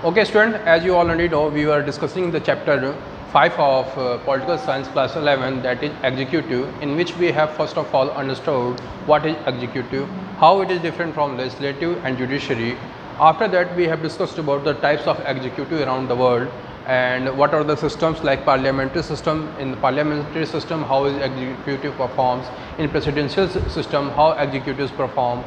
Okay student, as you already know, we were discussing the chapter 5 of political science class 11, that is executive, in which we have first of all understood what is executive, how it is different from legislative and judiciary. After that we have discussed about the types of executive around the world and what are the systems like parliamentary system. In the parliamentary system, how is executive performs, in presidential system how executives perform,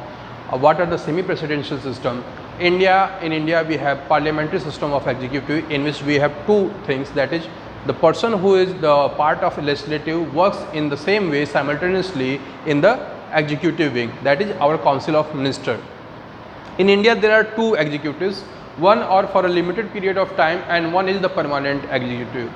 what are the semi-presidential system. In India we have parliamentary system of executive, in which we have two things, that is the person who is the part of legislative works in the same way simultaneously in the executive wing, that is our council of minister. In India there are two executives, one are for a limited period of time and one is the permanent executive.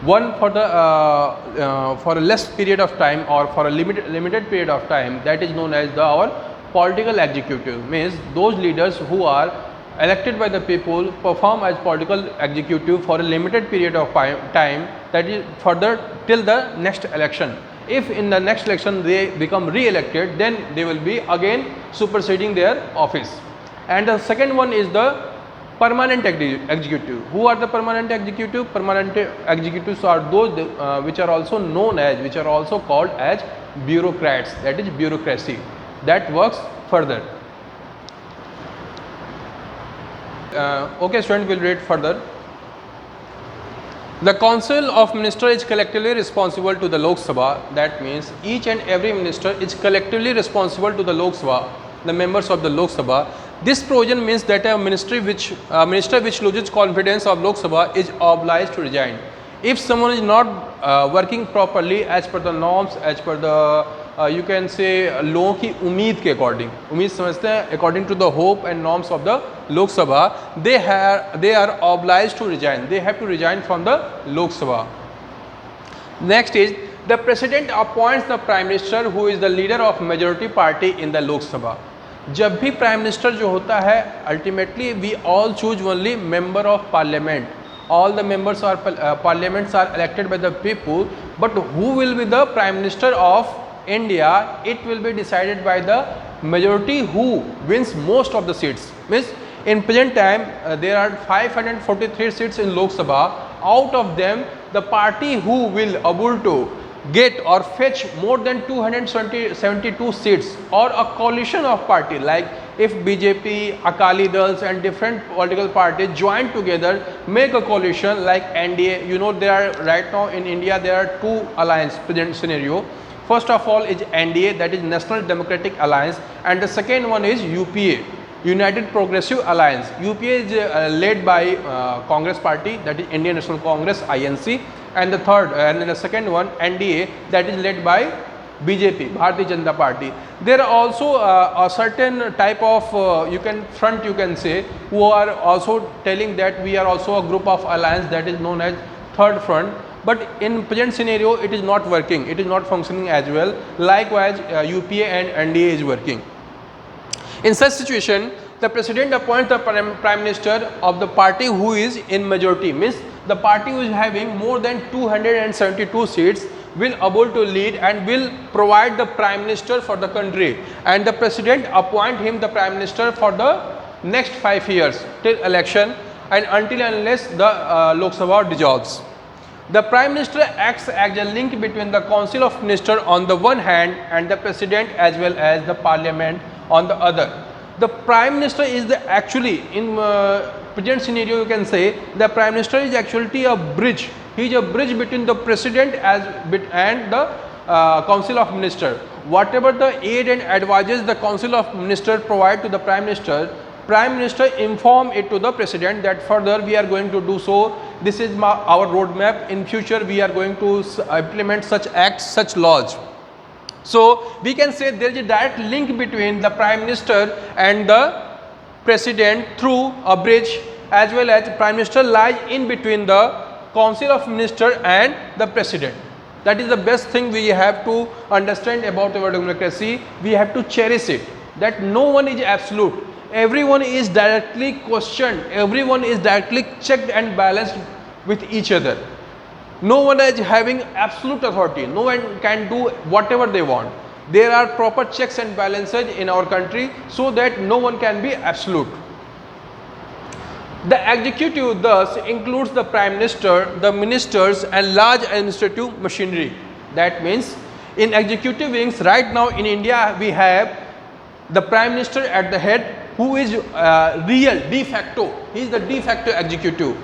One for the for a less period of time or for a limited period of time, that is known as our political executive, means those leaders who are elected by the people perform as political executive for a limited period of time, that is further till the next election. If in the next election they become re-elected, then they will be again superseding their office. And the second one is the permanent executive. Who are the permanent executive? Permanent executives are those which are also known as, which are also called as bureaucrats, that is bureaucracy, that works further. Okay student, will read further. The Council of Ministers is collectively responsible to the Lok Sabha. That means each and every minister is collectively responsible to the Lok Sabha, the members of the Lok Sabha. This provision means that a minister which loses confidence of Lok Sabha is obliged to resign. If someone is not working properly as per the norms, as per the you can say लोगों की उम्मीद के according, उम्मीद समझते हैं, according to the hope and norms of the Lok Sabha, they are obliged to resign. They have to resign from the Lok Sabha. Next is the president appoints the prime minister who is the leader of majority party in the Lok Sabha. जब भी prime minister जो होता है, ultimately we all choose only member of parliament. All the members or parliaments are elected by the people, but who will be the prime minister of India? It will be decided by the majority who wins most of the seats. Means in present time there are 543 seats in Lok Sabha. Out of them, the party who will able to get or fetch more than 272 seats, or a coalition of party, like if BJP, Akali Dals and different political parties join together, make a coalition like NDA. You know, there are right now in India there are two alliance present scenario. First of all is NDA, that is National Democratic Alliance, and the second one is UPA, United Progressive Alliance. UPA is led by Congress party, that is Indian National Congress, INC, and the third and the second one NDA, that is led by BJP, Bharatiya Janata Party. There are also a certain type of you can say, who are also telling that we are also a group of alliance, that is known as third front. But in present scenario it is not working, it is not functioning as well. Likewise UPA and NDA is working. In such situation, the president appoints the prime minister of the party who is in majority, means the party who is having more than 272 seats will able to lead and will provide the prime minister for the country, and the president appoint him the prime minister for the next 5 years till election and until unless the Lok Sabha dissolves. The prime minister acts as a link between the council of ministers on the one hand and the president as well as the parliament on the other. The prime minister is the actually in present scenario you can say the prime minister is actually a bridge. He is a bridge between the president and the council of ministers. Whatever the aid and advices the council of ministers provide to the prime minister inform it to the president that further we are going to do so. This is our roadmap. In future we are going to implement such acts, such laws. So we can say there is a direct link between the prime minister and the president through a bridge, as well as prime minister lies in between the council of ministers and the president. That is the best thing we have to understand about our democracy. We have to cherish it, that no one is absolute. Everyone is directly questioned, everyone is directly checked and balanced with each other. No one is having absolute authority, no one can do whatever they want. There are proper checks and balances in our country so that no one can be absolute. The executive thus includes the Prime Minister, the ministers and large administrative machinery. That means in executive wings right now in India we have the Prime Minister at the head, who is real de facto. He is the de facto executive.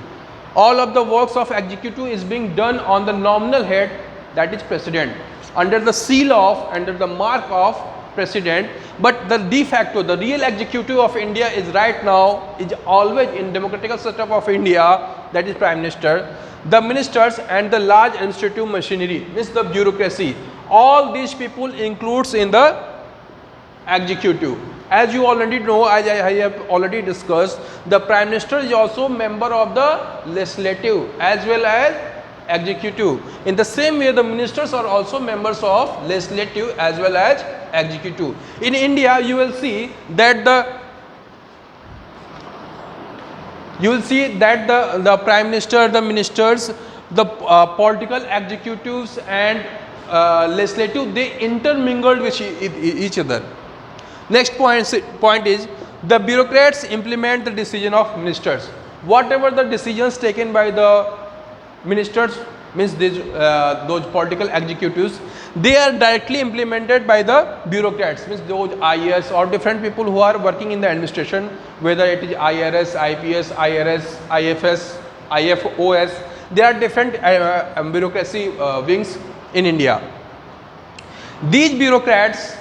All of the works of executive is being done on the nominal head, that is President, under the seal of, under the mark of President. But the de facto, the real executive of India is right now, is always in democratical setup of India, that is Prime Minister. The ministers and the large administrative machinery, means the bureaucracy. All these people includes in the executive. As you already know, as I have already discussed, the Prime Minister is also member of the legislative as well as executive. In the same way, the ministers are also members of legislative as well as executive. In India, you will see that the Prime Minister, the ministers, the political executives and legislative, they intermingled with each other. Next point is the bureaucrats implement the decision of ministers. Whatever the decisions taken by the ministers, means those political executives, they are directly implemented by the bureaucrats, means those IAS or different people who are working in the administration, whether it is IRS, IPS, IRS, IFS, IFOS. There are different bureaucracy wings in India. These bureaucrats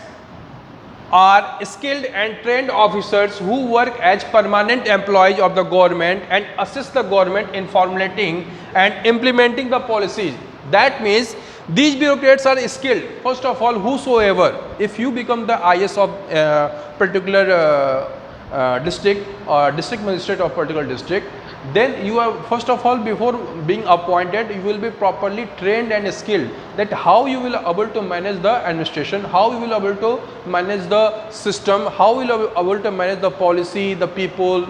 are skilled and trained officers who work as permanent employees of the government and assist the government in formulating and implementing the policies. That means these bureaucrats are skilled. First of all, whosoever, if you become the IS of particular district or district magistrate of particular district, then you are, first of all, before being appointed, you will be properly trained and skilled, that how you will able to manage the administration, how you will able to manage the system, how you will able to manage the policy, the people,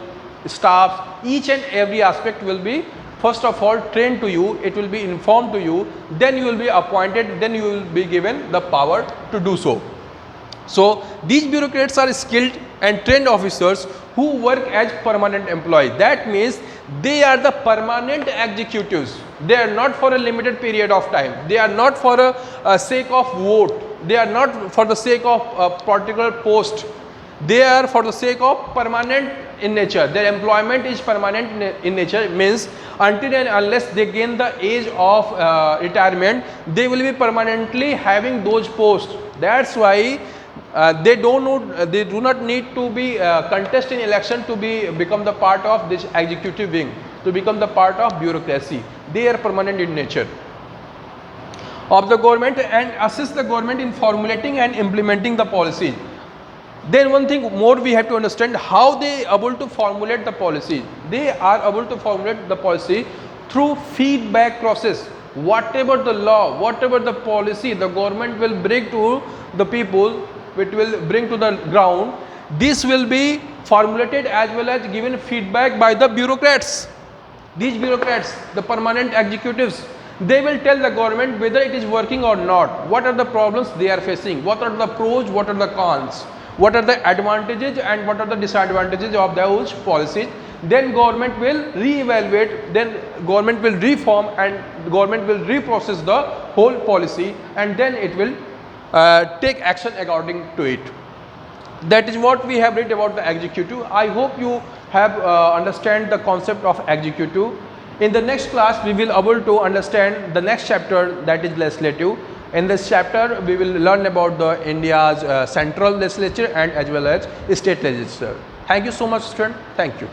staff. Each and every aspect will be first of all trained to you, it will be informed to you, then you will be appointed, then you will be given the power to do so. So these bureaucrats are skilled and trained officers who work as permanent employees. That means they are the permanent executives. They are not for a limited period of time. They are not for a sake of vote. They are not for the sake of a particular post. They are for the sake of permanent in nature. Their employment is permanent in nature, means until and unless they gain the age of retirement, they will be permanently having those posts. That's why they do not need to be contest in election to become the part of this executive wing, to become the part of bureaucracy. They are permanent in nature of the government and assist the government in formulating and implementing the policies. Then one thing more we have to understand, how they are able to formulate the policy. They are able to formulate the policy through feedback process. Whatever the law, whatever the policy the government will bring to the people, it will bring to the ground, this will be formulated as well as given feedback by the bureaucrats. These bureaucrats, the permanent executives, they will tell the government whether it is working or not, what are the problems they are facing, what are the pros, what are the cons, what are the advantages and what are the disadvantages of those policies. Then government will re-evaluate, then government will reform and government will reprocess the whole policy, and then it will take action according to it. That is what we have read about the executive. I hope you have understand the concept of executive. In the next class, we will able to understand the next chapter, that is legislative. In this chapter, we will learn about the India's central legislature and as well as state legislature. Thank you so much, student. Thank you.